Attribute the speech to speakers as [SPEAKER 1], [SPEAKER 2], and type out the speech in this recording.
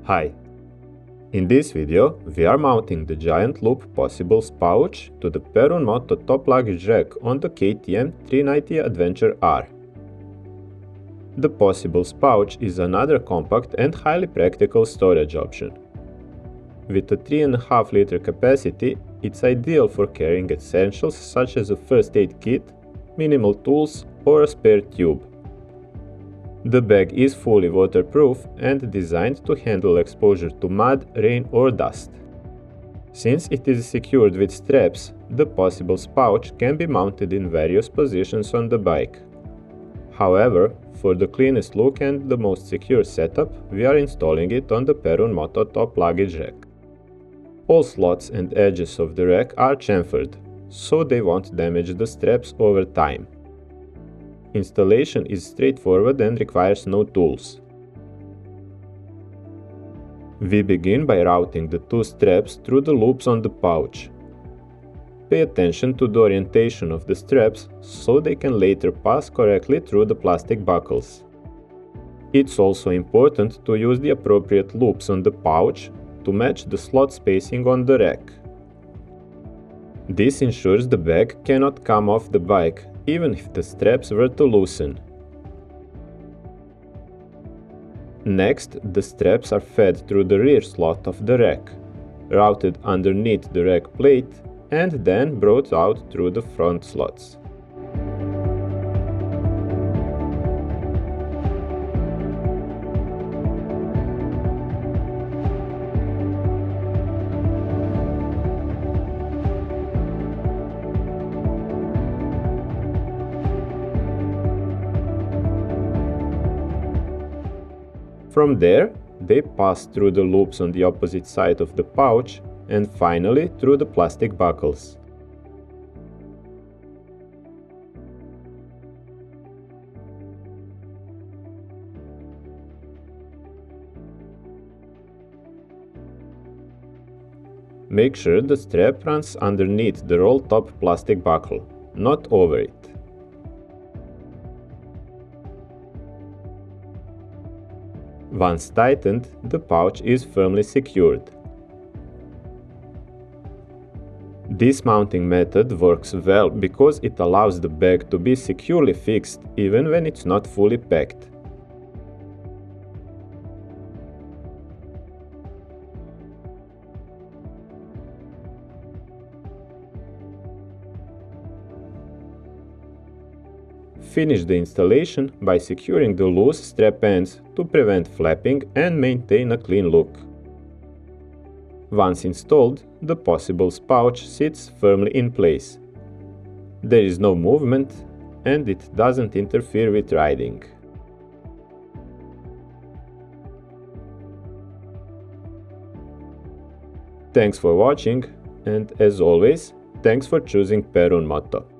[SPEAKER 1] Hi! In this video, we are mounting the giant loop possibles pouch to the Perun Moto top luggage rack on the KTM 390 Adventure R. The possibles pouch is another compact and highly practical storage option. With a 3.5 liter capacity, it's ideal for carrying essentials such as a first aid kit, minimal tools or a spare tube. The bag is fully waterproof and designed to handle exposure to mud, rain or dust. Since it is secured with straps, the possibles pouch can be mounted in various positions on the bike. However, for the cleanest look and the most secure setup, we are installing it on the Perun Moto top luggage rack. All slots and edges of the rack are chamfered, so they won't damage the straps over time. Installation is straightforward and requires no tools. We begin by routing the two straps through the loops on the pouch. Pay attention to the orientation of the straps so they can later pass correctly through the plastic buckles. It's also important to use the appropriate loops on the pouch to match the slot spacing on the rack. This ensures the bag cannot come off the bike, even if the straps were to loosen. Next, the straps are fed through the rear slot of the rack, routed underneath the rack plate, and then brought out through the front slots. From there, they pass through the loops on the opposite side of the pouch and finally through the plastic buckles. Make sure the strap runs underneath the roll top plastic buckle, not over it. Once tightened, the pouch is firmly secured. This mounting method works well because it allows the bag to be securely fixed even when it's not fully packed. Finish the installation by securing the loose strap ends to prevent flapping and maintain a clean look. Once installed, the possibles pouch sits firmly in place. There is no movement and it doesn't interfere with riding. Thanks for watching and, as always, thanks for choosing Perun Moto.